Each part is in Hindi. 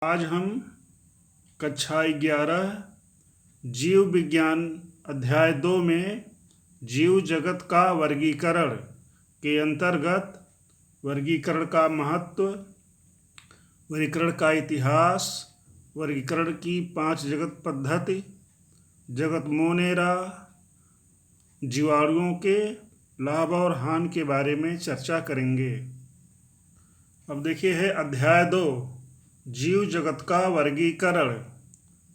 आज हम कक्षा 11 जीव विज्ञान अध्याय 2 में जीव जगत का वर्गीकरण के अंतर्गत वर्गीकरण का महत्व, वर्गीकरण का इतिहास, वर्गीकरण की 5 जगत पद्धति, जगत मोनेरा, जीवाणुओं के लाभ और हानि के बारे में चर्चा करेंगे। अब देखिए है अध्याय 2 जीव जगत का वर्गीकरण,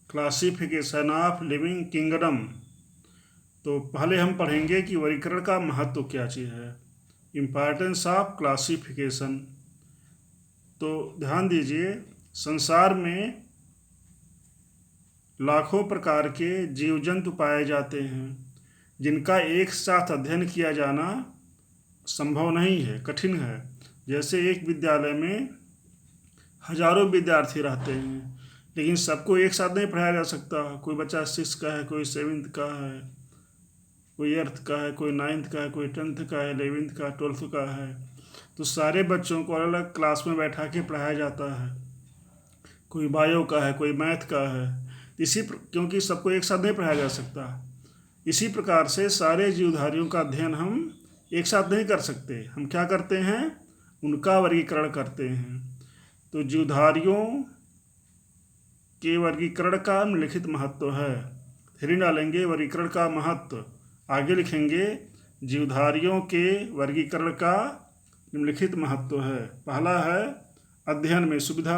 क्लासिफिकेशन ऑफ लिविंग किंगडम। तो पहले हम पढ़ेंगे कि वर्गीकरण का महत्व क्या चीज़ है, इम्पॉर्टेंस ऑफ क्लासिफिकेशन। तो ध्यान दीजिए, संसार में लाखों प्रकार के जीव जंतु पाए जाते हैं जिनका एक साथ अध्ययन किया जाना संभव नहीं है, कठिन है। जैसे एक विद्यालय में हजारों विद्यार्थी रहते हैं, लेकिन सबको एक साथ नहीं पढ़ाया जा सकता। कोई बच्चा 6 का है, कोई 7th का है, कोई 8th का है, कोई 9th का है, कोई 10th का है, 11th का, 12th का है। तो सारे बच्चों को अलग अलग क्लास में बैठा के पढ़ाया जाता है। कोई बायो का है, कोई मैथ का है। क्योंकि सबको एक साथ नहीं पढ़ाया जा सकता। इसी प्रकार से सारे जीवधारियों का अध्ययन हम एक साथ नहीं कर सकते। हम क्या करते हैं, उनका वर्गीकरण करते हैं। तो जीवधारियों के वर्गीकरण का निम्नलिखित महत्व है। थ्री डालेंगे वर्गीकरण का महत्व, आगे लिखेंगे जीवधारियों के वर्गीकरण का निम्नलिखित महत्व है। पहला है अध्ययन में सुविधा।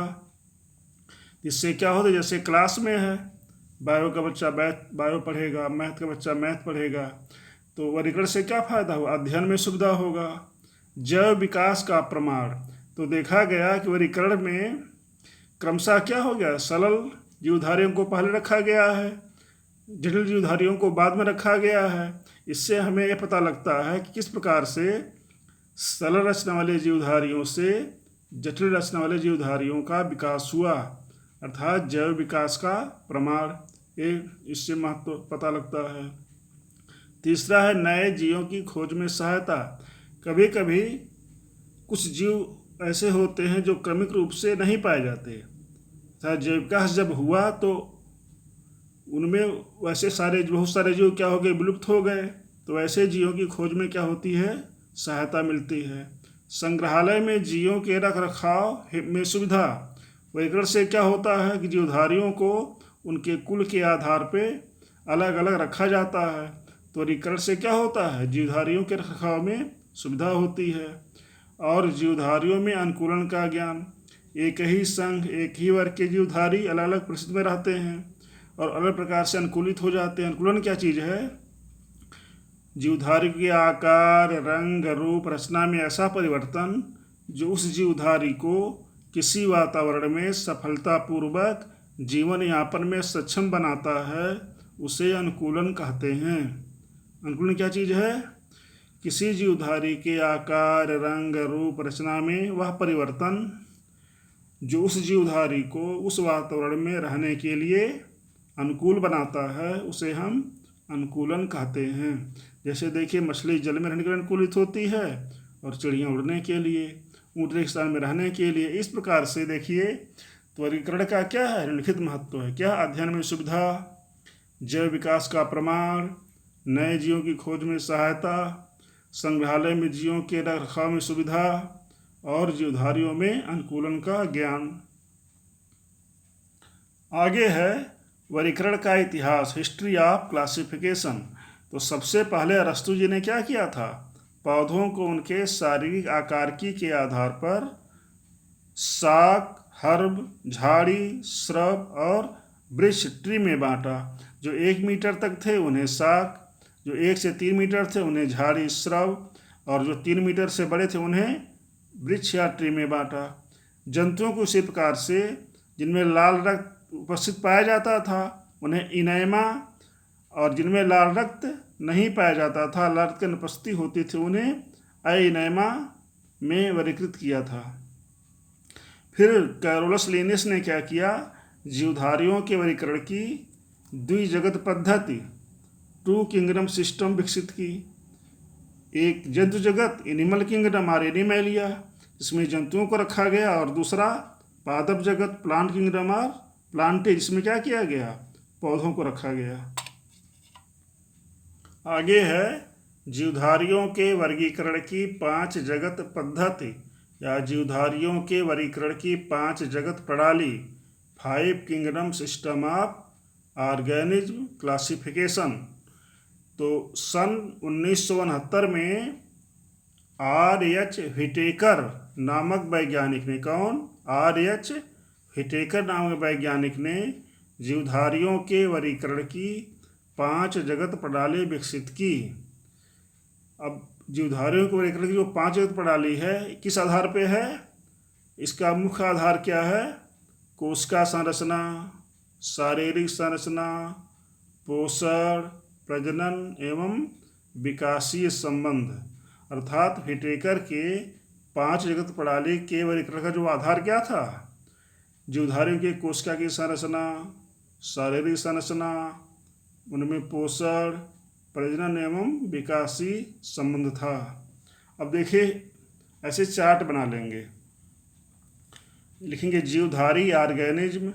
इससे क्या होता है, जैसे क्लास में है, बायो का बच्चा बायो पढ़ेगा, मैथ का बच्चा मैथ पढ़ेगा, तो वर्गीकरण से क्या फ़ायदा हुआ, अध्ययन में सुविधा होगा। जैव विकास का प्रमाण, तो देखा गया कि वर्गीकरण में क्रमशः क्या हो गया, सरल जीवधारियों को पहले रखा गया है, जटिल जीवधारियों को बाद में रखा गया है। इससे हमें यह पता लगता है कि किस प्रकार से सरल रचना वाले जीवधारियों से जटिल रचना वाले जीवधारियों का विकास हुआ, अर्थात जैव विकास का प्रमाण, इससे महत्व पता लगता है। तीसरा है नए जीवों की खोज में सहायता। कभी कभी कुछ जीव ऐसे होते हैं जो क्रमिक रूप से नहीं पाए जाते, जैव विकास जब हुआ तो उनमें वैसे बहुत सारे जीव क्या हो गए, विलुप्त हो गए। तो ऐसे जीवों की खोज में क्या होती है, सहायता मिलती है। संग्रहालय में जीवों के रख रखाव में सुविधा। वर्गीकरण से क्या होता है कि जीवधारियों को उनके कुल के आधार पर अलग अलग रखा जाता है। तो वर्गीकरण से क्या होता है, जीवधारियों के रखरखाव में सुविधा होती है। और जीवधारियों में अनुकूलन का ज्ञान। एक ही संघ, एक ही वर्ग के जीवधारी अलग अलग परिस्थिति में रहते हैं और अलग प्रकार से अनुकूलित हो जाते हैं। अनुकूलन क्या चीज़ है, जीवधारी के आकार, रंग, रूप, रचना में ऐसा परिवर्तन जो उस जीवधारी को किसी वातावरण में सफलतापूर्वक जीवन यापन में सक्षम बनाता है, उसे अनुकूलन कहते हैं। अनुकूलन क्या चीज़ है, किसी जीवधारी के आकार, रंग, रूप, रचना में वह परिवर्तन जो उस जीवधारी को उस वातावरण में रहने के लिए अनुकूल बनाता है, उसे हम अनुकूलन कहते हैं। जैसे देखिए, मछली जल में रहने के लिए अनुकूलित होती है और चिड़ियाँ उड़ने के लिए, ऊँट रेगिस्तान में रहने के लिए। इस प्रकार से देखिए, तो वर्गीकरण का क्या है, निम्नलिखित महत्व है। क्या, अध्ययन में सुविधा, जैव विकास का प्रमाण, नए जीवों की खोज में सहायता, संग्रहालय में जीवों के रखरखाव में सुविधा और जीवधारियों में अनुकूलन का ज्ञान। आगे है वर्गीकरण का इतिहास, हिस्ट्री ऑफ क्लासिफिकेशन। तो सबसे पहले अरस्तु जी ने क्या किया था, पौधों को उनके शारीरिक आकारिकी के आधार पर शाक, हर्ब, झाड़ी, श्रब और वृक्ष, ट्री में बांटा। जो 1 मीटर तक थे उन्हें शाक, जो 1 से 3 मीटर थे उन्हें झाड़ी, श्रब, और जो 3 मीटर से बड़े थे उन्हें वृक्ष या ट्री में बांटा। जंतुओं को इसी प्रकार से जिनमें लाल रक्त उपस्थित पाया जाता था उन्हें इनैमा, और जिनमें लाल रक्त नहीं पाया जाता था, लाल रक्त की अनुपस्थिति होती थी, उन्हें अइनैमा में वर्गीकृत किया था। फिर कैरोलस लिनियस ने क्या किया, जीवधारियों के वर्गीकरण की द्विजगत पद्धति, 2 किंगडम सिस्टम विकसित की। एक जंतु जगत, एनिमल किंगडम और एनिमैलिया, इसमें जंतुओं को रखा गया, और दूसरा पादप जगत प्लांट किंगडम और प्लांटेज, इसमें क्या किया गया, पौधों को रखा गया। आगे है जीवधारियों के वर्गीकरण की 5 जगत पद्धति या जीवधारियों के वर्गीकरण की 5 जगत प्रणाली, 5 kingdom system of organism classification. तो सन 1969 में R.H. व्हिटेकर नामक वैज्ञानिक ने, कौन, R.H. व्हिटेकर नामक वैज्ञानिक ने जीवधारियों के वर्गीकरण की 5 जगत प्रणाली विकसित की। अब जीवधारियों के वर्गीकरण की जो 5 जगत प्रणाली है किस आधार पे है, इसका मुख्य आधार क्या है, कोशिका संरचना, शारीरिक संरचना, पोषण, प्रजनन एवं विकासीय संबंध। अर्थात व्हिटेकर के 5 जगत प्रणाली के वर्गीकरण का जो आधार क्या था, जीवधारियों के कोशिका की संरचना, शारीरिक संरचना, उनमें पोषण, प्रजनन एवं विकासीय संबंध था। अब देखिए ऐसे चार्ट बना लेंगे, लिखेंगे जीवधारी ऑर्गेनिज्म,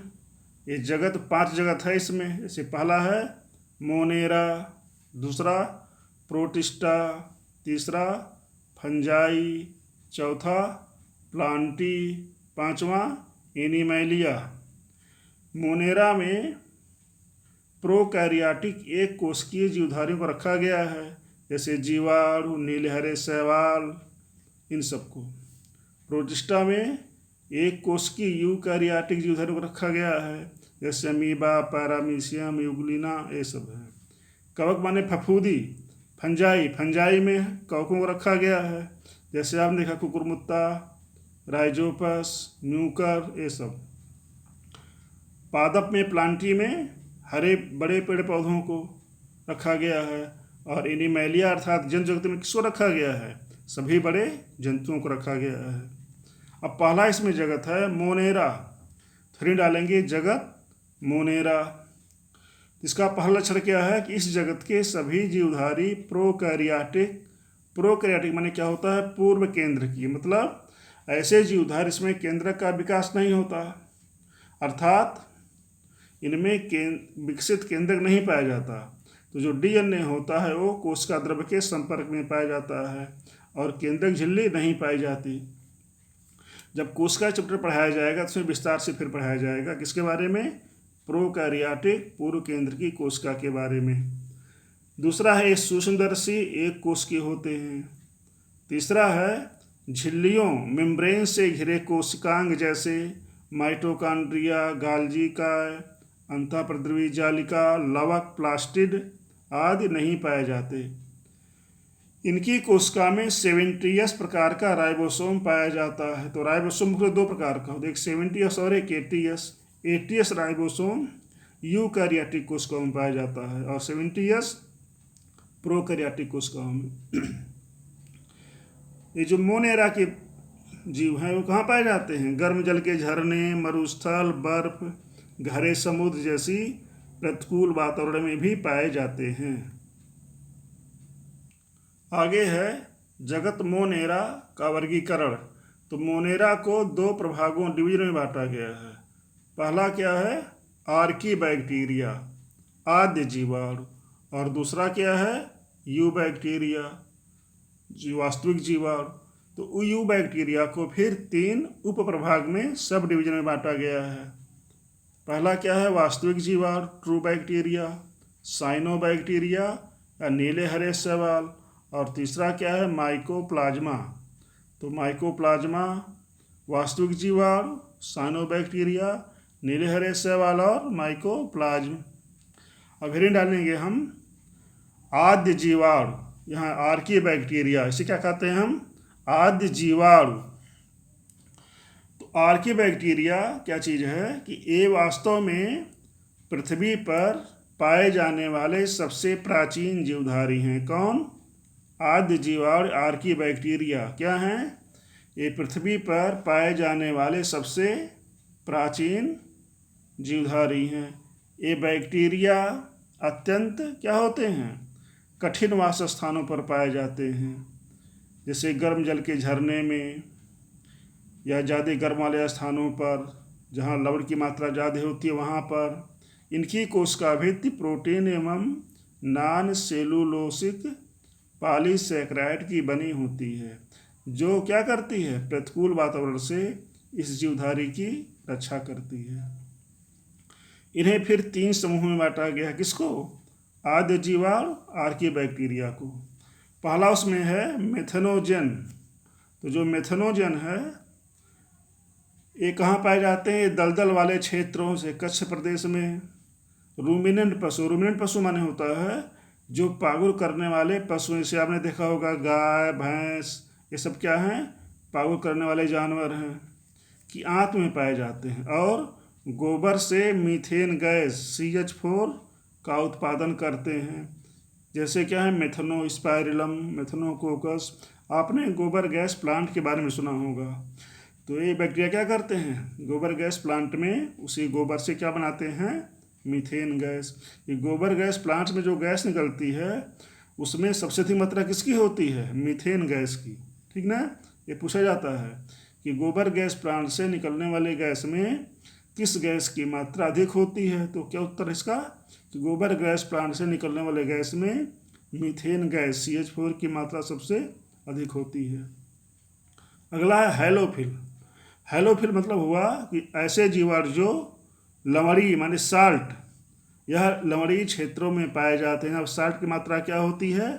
ये जगत 5 जगत है इसमें। जैसे पहला है मोनेरा, दूसरा प्रोटिस्टा, तीसरा फंजाई, चौथा प्लांटी, पांचवा एनिमैलिया। मोनेरा में प्रोकैरियोटिक एक कोशिकीय जीवधारियों को रखा गया है, जैसे जीवाणु, नीले हरे शैवाल, इन सबको। प्रोटिस्टा में एक कोशिकीय यूकैरियोटिक जीवधारियों को रखा गया है, जैसे अमीबा, पैरामीशियम, यूग्लिना, ये सब है। कवक माने फफूंदी, फंजाई में कवकों को रखा गया है, जैसे आपने देखा कुकुरमुत्ता, राइजोपस, म्यूकर, ये सब। पादप में प्लांटी में हरे बड़े पेड़ पौधों को रखा गया है, और एनिमैलिया अर्थात जंतु जगत में किसको रखा गया है, सभी बड़े जंतुओं को रखा गया है। अब पहला इसमें जगत है मोनेरा, 3 डालेंगे जगत मोनेरा। इसका पहला लक्षण क्या है कि इस जगत के सभी जीवधारी प्रोकैरियोटिक माने क्या होता है, पूर्व केंद्र की, मतलब ऐसे जीवधारी इसमें केंद्रक का विकास नहीं होता, अर्थात इनमें विकसित केंद्रक नहीं पाया जाता। तो जो डीएनए होता है वो कोशिका द्रव्य के संपर्क में पाया जाता है और केंद्रक झिल्ली नहीं पाई जाती। जब कोशिका चैप्टर पढ़ाया जाएगा तो उसमें विस्तार से फिर पढ़ाया जाएगा किसके बारे में, प्रोकैरियोटिक पूर्व केंद्र की कोशिका के बारे में। दूसरा है सूक्ष्मदर्शी एक कोशिकीय होते हैं। तीसरा है झिल्लियों मेम्ब्रेन से घिरे कोशिकांग, जैसे माइटोकॉन्ड्रिया, गाल्जी काय, अंतःप्रद्रवी जालिका, लवक, प्लास्टिड आदि नहीं पाए जाते। इनकी कोशिका में 70S प्रकार का राइबोसोम पाया जाता है। तो राइबोसोम मुख्य 2 प्रकार का होता है, एक 70S और एक 80S। 80S राइबोसोम यूकैरियोटिक कोशिकाओं में पाया जाता है और 70S प्रोकैरियोटिक कोशिकाओं में। ये जो मोनेरा के जीव हैं वो कहाँ पाए जाते हैं, गर्म जल के झरने, मरुस्थल, बर्फ, गहरे समुद्र जैसी प्रतिकूल वातावरण में भी पाए जाते हैं। आगे है जगत मोनेरा का वर्गीकरण। तो मोनेरा को 2 प्रभागों डिवीजन में बांटा गया है। पहला क्या है, आर्की बैक्टीरिया, आद्य जीवाणु, और दूसरा क्या है, यू बैक्टीरिया, वास्तविक जीवाणु। तो यू बैक्टीरिया को फिर 3 उप प्रभाग में सब डिवीजन में बांटा गया है। पहला क्या है, वास्तविक जीवाणु, ट्रू बैक्टीरिया, साइनोबैक्टीरिया या नीले हरे शैवाल, और तीसरा क्या है, माइकोप्लाज्मा। तो माइकोप्लाज्मा, वास्तविक जीवाणु, साइनोबैक्टीरिया, नीले हरे शैवाल और माइकोप्लाज्म। अब फिर डालेंगे हम आद्य जीवाणु, यहाँ आर्की बैक्टीरिया, इसे क्या कहते हैं हम, आद्य जीवाणु। तो आर्की बैक्टीरिया क्या चीज़ है कि ये वास्तव में पृथ्वी पर पाए जाने वाले सबसे प्राचीन जीवधारी हैं। कौन, आद्य जीवाणु आर्की बैक्टीरिया क्या हैं, ये पृथ्वी पर पाए जाने वाले सबसे प्राचीन जीवधारी हैं। ये बैक्टीरिया अत्यंत क्या होते हैं, कठिन वास स्थानों पर पाए जाते हैं, जैसे गर्म जल के झरने में या ज़्यादा गर्म वाले स्थानों पर, जहाँ लवण की मात्रा ज़्यादा होती है वहाँ पर। इनकी कोशिका भित्ति प्रोटीन एवं नॉन सेलुलोसिक पॉलीसैकेराइड की बनी होती है, जो क्या करती है, प्रतिकूल वातावरण से इस जीवधारी की रक्षा करती है। इन्हें फिर 3 समूहों में बांटा गया है। किसको? आद्य जीवाणु, आर्कियोबैक्टीरिया को। पहला उसमें है मेथनोजन। तो जो मेथनोजन है ये कहाँ पाए जाते हैं? ये दलदल वाले क्षेत्रों से, कच्छ प्रदेश में। रूमिनेंट पशु माने होता है जो पागुर करने वाले पशु, जैसे आपने देखा होगा गाय भैंस, ये सब क्या हैं? पागुर करने वाले जानवर हैं, कि आंत में पाए जाते हैं। और गोबर से मीथेन गैस CH4 का उत्पादन करते हैं। जैसे क्या है? मेथनोस्पाइरिलम, मेथनोकोकस। आपने गोबर गैस प्लांट के बारे में सुना होगा। तो ये बैक्टीरिया क्या करते हैं? गोबर गैस प्लांट में उसी गोबर से क्या बनाते हैं? Methane gas. ये गोबर गैस प्लांट में जो गैस निकलती है उसमें सबसे अधिक मात्रा किसकी होती है? मीथेन गैस की। ठीक ना? ये पूछा जाता है कि गोबर गैस प्लांट से निकलने वाले गैस में किस गैस की मात्रा अधिक होती है? तो क्या उत्तर है इसका? कि गोबर गैस प्लांट से निकलने वाले गैस में मीथेन गैस CH4 की मात्रा सबसे अधिक होती है। अगला है हैलोफिल। हैलोफिल मतलब हुआ कि ऐसे जीवाणु जो लवणीय माने साल्ट, यह लवणीय क्षेत्रों में पाए जाते हैं। अब साल्ट की मात्रा क्या होती है?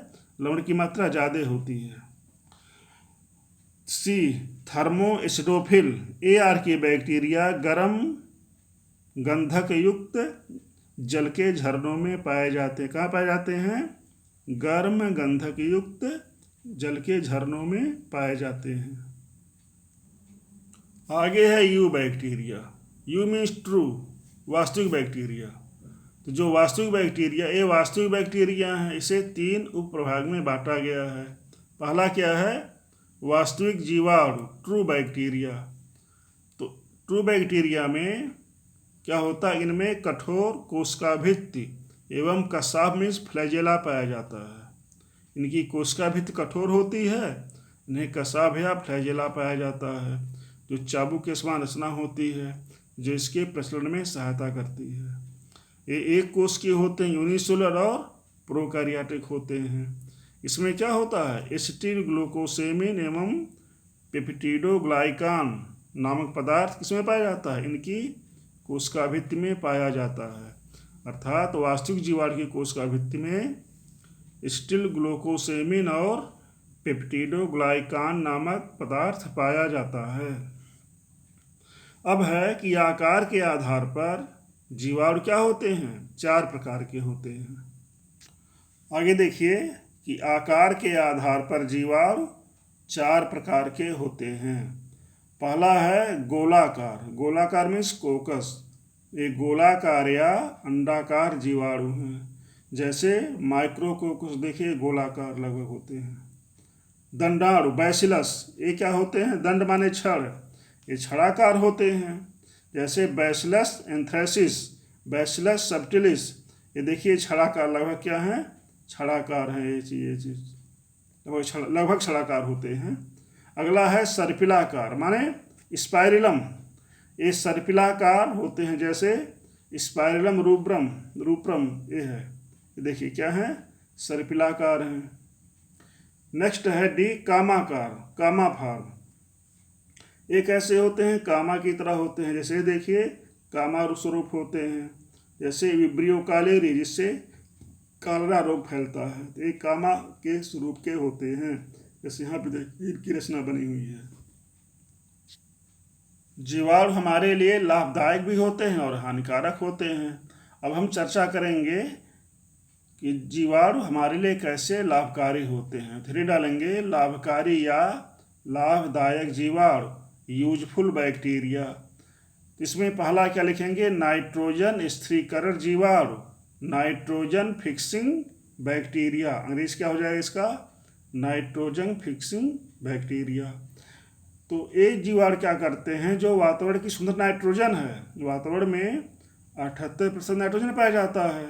लवण की मात्रा ज़्यादा होती है। C थर्मोएसिडोफिल। आर्कियोबैक्टीरिया गर्म गंधक युक्त जल के झरनों में पाए जाते हैं। कहाँ पाए जाते हैं? गर्म गंधक युक्त जल के झरनों में पाए जाते हैं। आगे है you bacteria. You means true, वास्तविक बैक्टीरिया। तो जो वास्तविक बैक्टीरिया, ये वास्तविक बैक्टीरिया हैं, इसे 3 उप प्रभाग में बांटा गया है। पहला क्या है? वास्तविक जीवाणु, ट्रू बैक्टीरिया। तो ट्रू बैक्टीरिया में क्या होता है? इनमें कठोर कोशिका भित्ति एवं कसाव मीन्स फ्लैजेला पाया जाता है। इनकी कोशिका भित्ति कठोर होती है, इन्हें कसाव या फ्लैजेला पाया जाता है, जो चाबुक के समान रचना होती है, जो इसके प्रसरण में सहायता करती है। ये एक कोश के होते हैं, यूनिसेलुलर और प्रोकैरियोटिक होते हैं। इसमें क्या होता है? एसिटिल ग्लूकोसेमिन एवं पेप्टिडोग्लाइकान नामक पदार्थ किसमें पाया जाता है? इनकी कोशिका भित्ति में पाया जाता है। अर्थात वास्तविक जीवाणु की कोशिका भित्ति में एसिटिल ग्लूकोसेमिन और पेप्टिडोग्लाइकान नामक पदार्थ पाया जाता है। अब है कि आकार के आधार पर जीवाणु क्या होते हैं? 4 प्रकार के होते हैं। आगे देखिए कि आकार के आधार पर जीवाणु 4 प्रकार के होते हैं। पहला है गोलाकार। गोलाकार मीन्स कोकस। ये गोलाकार या अंडाकार जीवाणु हैं। जैसे माइक्रोकोकस देखिए गोलाकार लगभग होते हैं। दंडाणु बैसिलस, ये क्या होते हैं? दंड माने छड़, ये छड़ाकार होते हैं। जैसे बैसिलस एंथ्रेसिस, बैसिलस सबटिलिस, ये देखिए छड़ाकार, लगभग क्या है? छड़ाकार है ये चीज़ लगभग छड़ाकार होते हैं। अगला है सर्पिलाकार माने स्पाइरिलम, ये सर्पिलाकार होते हैं। जैसे स्पाइरिलम रूप्रम ये है, ये देखिए क्या है? सर्पिलाकार है। नेक्स्ट है डी कामाकार, कामाफार। ये कैसे होते हैं? कामा की तरह होते हैं। जैसे देखिए कामा स्वरूप होते हैं, जैसे विब्रियो कालेरी, जिससे कालरा रोग फैलता है। तो ये कामा के स्वरूप के होते हैं। जैसे यहाँ पे देखिए इनकी रचना बनी हुई है। जीवाणु हमारे लिए लाभदायक भी होते हैं और हानिकारक होते हैं। अब हम चर्चा करेंगे कि जीवाणु हमारे लिए कैसे लाभकारी होते हैं। फिर डालेंगे लाभकारी या लाभदायक जीवाणु, यूजफुल बैक्टीरिया। इसमें पहला क्या लिखेंगे? नाइट्रोजन स्थिरीकरण जीवाणु, नाइट्रोजन फिक्सिंग बैक्टीरिया। अंग्रेजी क्या हो जाएगा इसका? Nitrogen fixing bacteria. तो ये जीवाणु क्या करते हैं? जो वातावरण की शुद्ध नाइट्रोजन है, वातावरण में 78% नाइट्रोजन पाया जाता है,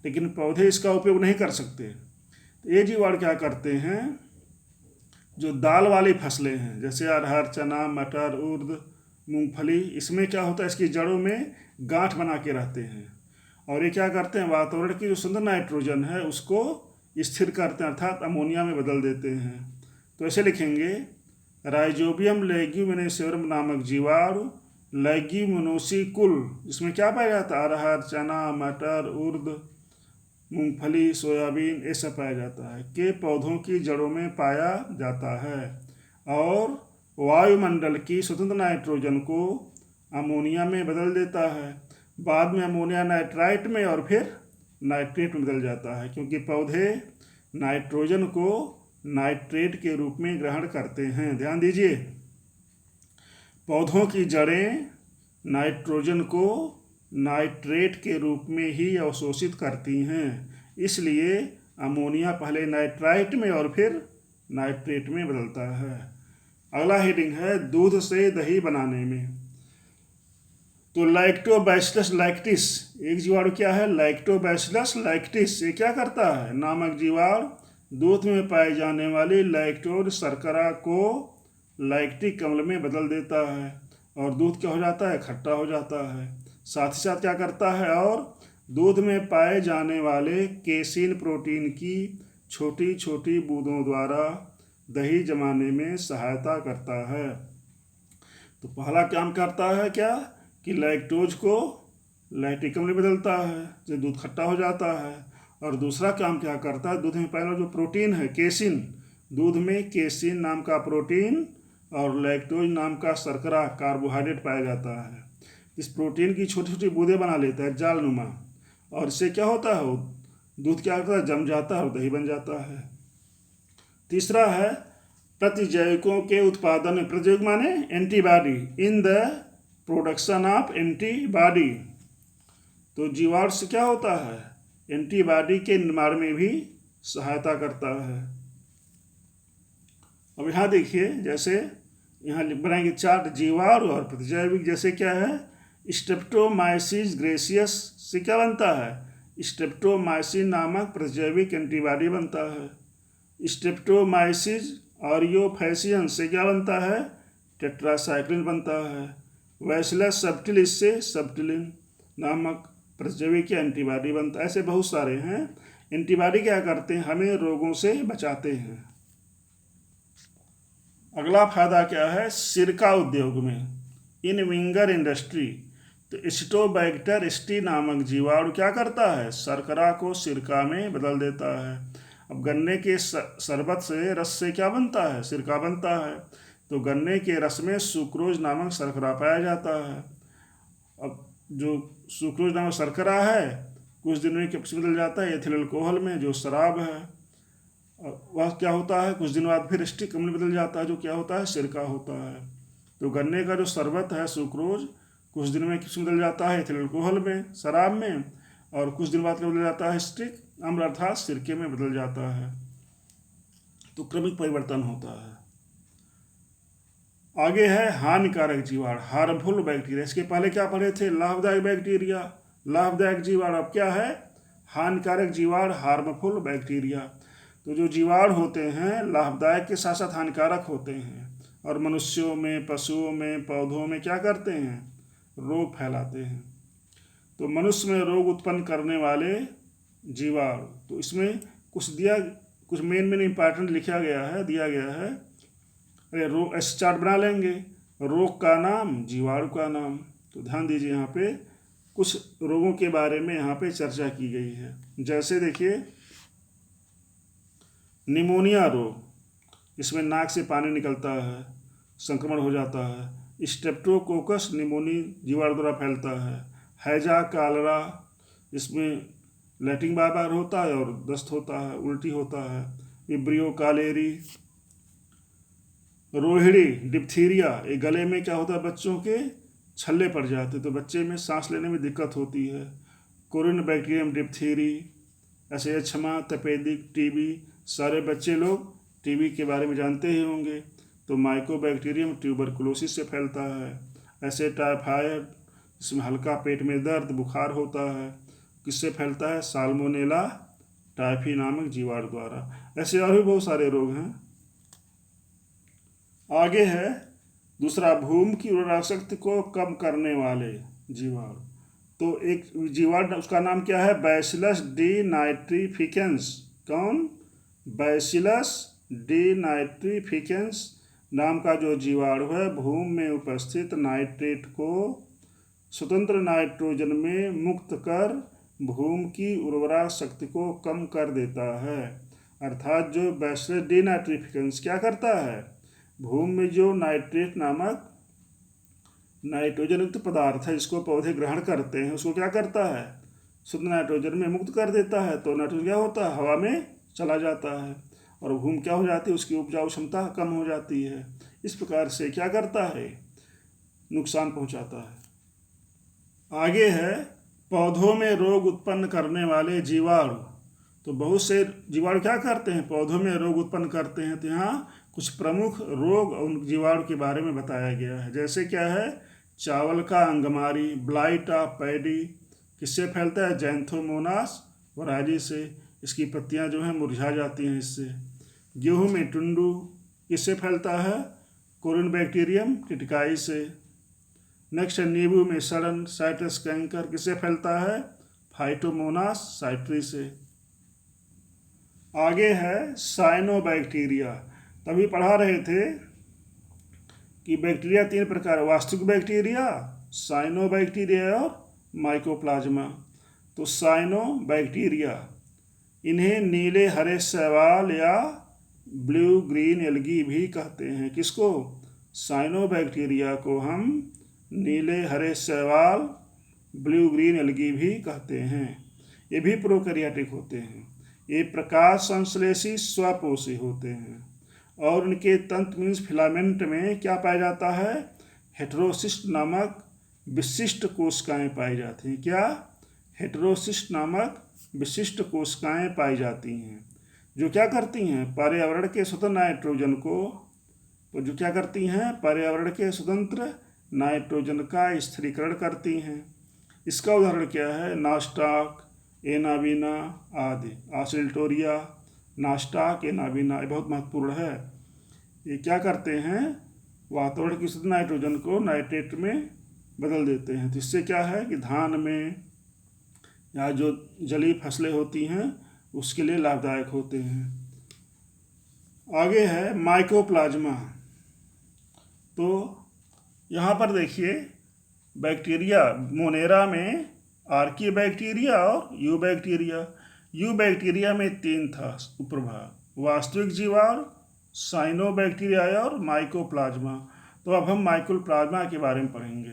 लेकिन पौधे इसका उपयोग नहीं कर सकते। तो ये जीवाणु क्या करते हैं? जो दाल वाली फसलें हैं, जैसे अरहर, चना, मटर, उर्द मूंगफली, इसमें क्या होता है, इसकी जड़ों में गांठ बना के रहते हैं और ये क्या करते हैं, वातावरण की जो शुद्ध नाइट्रोजन है उसको स्थिर करते हैं, अर्थात अमोनिया में बदल देते हैं। तो ऐसे लिखेंगे, राइजोबियम लेग्यूमिनेसियम नामक जीवाणु लेग्यूमिनोसी कुल, इसमें क्या पाया जाता है, अरहर, चना, मटर, उर्द, मूंगफली, सोयाबीन, ये सब पाया जाता है, के पौधों की जड़ों में पाया जाता है और वायुमंडल की स्वतंत्र नाइट्रोजन को अमोनिया में बदल देता है। बाद में अमोनिया नाइट्राइट में और फिर नाइट्रेट में बदल जाता है, क्योंकि पौधे नाइट्रोजन को नाइट्रेट के रूप में ग्रहण करते हैं। ध्यान दीजिए, पौधों की जड़ें नाइट्रोजन को नाइट्रेट के रूप में ही अवशोषित करती हैं, इसलिए अमोनिया पहले नाइट्राइट में और फिर नाइट्रेट में बदलता है। अगला हेडिंग है दूध से दही बनाने में। तो लैक्टोबैसिलस लैक्टिस एक जीवाणु क्या है, लैक्टोबैसिलस लैक्टिस, ये क्या करता है, नामक जीवाणु दूध में पाई जाने वाली लैक्टोज शर्करा को लैक्टिक अम्ल में बदल देता है और दूध क्या हो जाता है, खट्टा हो जाता है। साथ ही साथ क्या करता है, और दूध में पाए जाने वाले केसिन प्रोटीन की छोटी छोटी बूंदों द्वारा दही जमाने में सहायता करता है। तो पहला काम करता है क्या, कि लैक्टोज को लैक्टिक अम्ल में बदलता है, जो दूध खट्टा हो जाता है। और दूसरा काम क्या करता है, दूध में पाए जो प्रोटीन है केसिन, दूध में केसिन नाम का प्रोटीन और लैक्टोज नाम का शर्करा कार्बोहाइड्रेट पाया जाता है। इस प्रोटीन की छोटी छोटी बूंदें बना लेता है जालनुमा, और इससे क्या होता है, दूध क्या होता है, जम जाता है और दही बन जाता है। तीसरा है प्रतिजैविकों के उत्पादन में, प्रतिजैविक माने antibody, in the production of antibody. तो जीवाणु से क्या होता है, एंटीबॉडी के निर्माण में भी सहायता करता है। अब यहाँ देखिए, जैसे यहाँ बनाएंगे चार्ट जीवाणु और प्रतिजैविक, जैसे क्या है, स्ट्रेप्टोमाइसिस ग्रेसियस से क्या बनता है, स्ट्रेप्टोमाइसिन नामक प्रतिजैविक एंटीबॉडी बनता है। स्ट्रेप्टोमाइसिस ऑरियोफैसियन से क्या बनता है, टेट्रासाइक्लिन बनता है। बैसिलस सबटिलिस से सबटिलिन नामक प्रतिजैविक एंटीबॉडी बनता है। ऐसे बहुत सारे हैं। एंटीबॉडी क्या करते हैं, हमें रोगों से बचाते हैं। अगला फायदा क्या है, सिरका उद्योग में, इन विंगर इंडस्ट्री। तो स्टोबैक्टर स्टी नामक जीवाणु क्या करता है, शर्करा को सिरका में बदल देता है। अब गन्ने के शरबत से, रस से क्या बनता है, सिरका बनता है। तो गन्ने के रस में सुक्रोज नामक शर्करा पाया जाता है। अब जो सुक्रोज नामक शर्करा है कुछ दिन में किस में बदल जाता है, एथिल अल्कोहल में, जो शराब है। वह क्या होता है, कुछ दिन बाद फिर स्टिक अम्ल में बदल जाता है, जो क्या होता है, सिरका होता है। तो गन्ने का जो शरबत है सुक्रोज कुछ दिन में किस में बदल जाता है, एथिल अल्कोहल में, शराब में, और कुछ दिन बाद बदल जाता है स्टिक अम्ल अर्थात सिरके में बदल जाता है। तो क्रमिक परिवर्तन होता है। आगे है हानिकारक जीवाणु, हार्मफुल बैक्टीरिया। इसके पहले क्या पढ़े थे, लाभदायक बैक्टीरिया, लाभदायक जीवाणु। अब क्या है, हानिकारक जीवाणु, हार्मफुल बैक्टीरिया। तो जो जीवाणु होते हैं लाभदायक के साथ साथ हानिकारक होते हैं, और मनुष्यों में, पशुओं में, पौधों में क्या करते हैं, रोग फैलाते हैं। तो मनुष्य में रोग उत्पन्न करने वाले जीवाणु, तो इसमें कुछ मेन इंपॉर्टेंट लिखा गया है, दिया गया है। अरे रोग ऐसे चार्ट बना लेंगे, रोग का नाम, जीवाणु का नाम। तो ध्यान दीजिए, यहाँ पे कुछ रोगों के बारे में यहाँ पे चर्चा की गई है। जैसे देखिए, निमोनिया रोग, इसमें नाक से पानी निकलता है, संक्रमण हो जाता है। स्ट्रेप्टोकोकस निमोनी जीवाणु द्वारा फैलता है। हैजा कालरा, इसमें लैट्रिन बार बार होता है और दस्त होता है, उल्टी होता है। विब्रियो कालेरी, रोहिणी डिप्थीरिया, ये गले में क्या होता है, बच्चों के छल्ले पड़ जाते, तो बच्चे में सांस लेने में दिक्कत होती है। कोरिन बैक्टीरियम डिप्थीरी, ऐसे क्षमा, तपेदिक, टीबी, सारे बच्चे लोग टीबी के बारे में जानते ही होंगे। तो माइकोबैक्टीरियम ट्यूबरकुलोसिस से फैलता है। ऐसे टाइफाइड, इसमें हल्का पेट में दर्द, बुखार होता है, किससे फैलता है, साल्मोनेला टाइफी नामक जीवाणु द्वारा। ऐसे और भी बहुत सारे रोग हैं। आगे है दूसरा, भूमि की उर्वरा शक्ति को कम करने वाले जीवाणु। तो एक जीवाणु, उसका नाम क्या है? Bacillus denitrificans. कौन? बैसिलस डी नाइट्रिफिकेंस नाम का जो जीवाणु है, भूमि में उपस्थित नाइट्रेट को स्वतंत्र नाइट्रोजन में मुक्त कर भूमि की उर्वरा शक्ति को कम कर देता है। अर्थात जो बैसिलस डी नाइट्रिफिकेंस क्या करता है? भूमि में जो नाइट्रेट नामक नाइट्रोजन युक्त पदार्थ है जिसको पौधे ग्रहण करते हैं, उसको क्या करता है? शुद्ध नाइट्रोजन में मुक्त कर देता है। तो नाइट्रोजन क्या होता है? हवा में चला जाता है और भूमि क्या हो जाती है? उसकी उपजाऊ क्षमता कम हो जाती है। इस प्रकार से क्या करता है? नुकसान पहुंचाता है। आगे है पौधों में रोग उत्पन्न करने वाले जीवाणु। तो बहुत से जीवाणु क्या करते हैं? पौधों में रोग उत्पन्न करते हैं। तो यहाँ कुछ प्रमुख रोग और उन जीवाणु के बारे में बताया गया है। जैसे क्या है? चावल का अंगमारी, ब्लाइट ऑफ पैडी किससे फैलता है? जैंथोमोनास वराजी से। इसकी पत्तियां जो हैं मुरझा जाती हैं इससे। गेहूं में टुंडू किससे फैलता है? कोरिन बैक्टीरियम टिटिकाई से। नेक्स्ट है नींबू में सड़न, साइट्रस कैंकर किससे फैलता है? फाइटोमोनास साइट्री से। आगे है साइनोबैक्टीरिया। तभी पढ़ा रहे थे कि बैक्टीरिया 3 प्रकार, वास्तविक बैक्टीरिया, साइनोबैक्टीरिया और माइकोप्लाज्मा। तो साइनोबैक्टीरिया, इन्हें नीले हरे शैवाल या ब्लू ग्रीन एल्गी भी कहते हैं। किसको? साइनोबैक्टीरिया को हम नीले हरे शैवाल, ब्लू ग्रीन एल्गी भी कहते हैं। ये भी प्रोकैरियोटिक होते हैं। ये प्रकाश संश्लेषी स्वपोषी होते हैं और उनके तंतु मीन्स फिलामेंट में क्या पाया जाता है? हेटेरोसिस्ट नामक विशिष्ट कोशिकाएं पाई जाती हैं। क्या? हेटेरोसिस्ट नामक विशिष्ट कोशिकाएं पाई जाती हैं जो क्या करती हैं? पर्यावरण के स्वतंत्र नाइट्रोजन को, जो क्या करती हैं? पर्यावरण के स्वतंत्र नाइट्रोजन का स्थिरीकरण करती हैं। इसका उदाहरण क्या है? नास्टाक, एनाबीना आदि। आसिल्टोरिया, नास्टाक, एनाबीना, ये बहुत महत्वपूर्ण है। ये क्या करते हैं? वातावरण की शुद्ध नाइट्रोजन को नाइट्रेट में बदल देते हैं। तो इससे क्या है कि धान में या जो जलीय फसलें होती हैं उसके लिए लाभदायक होते हैं। आगे है माइकोप्लाज्मा। तो यहाँ पर देखिए बैक्टीरिया, मोनेरा में आर्की बैक्टीरिया और यू बैक्टीरिया। यू बैक्टीरिया में 3 था उपप्रभाग, वास्तविक जीवाणु, साइनोबैक्टीरिया और माइकोप्लाज्मा। तो अब हम माइकोप्लाज्मा के बारे में पढ़ेंगे।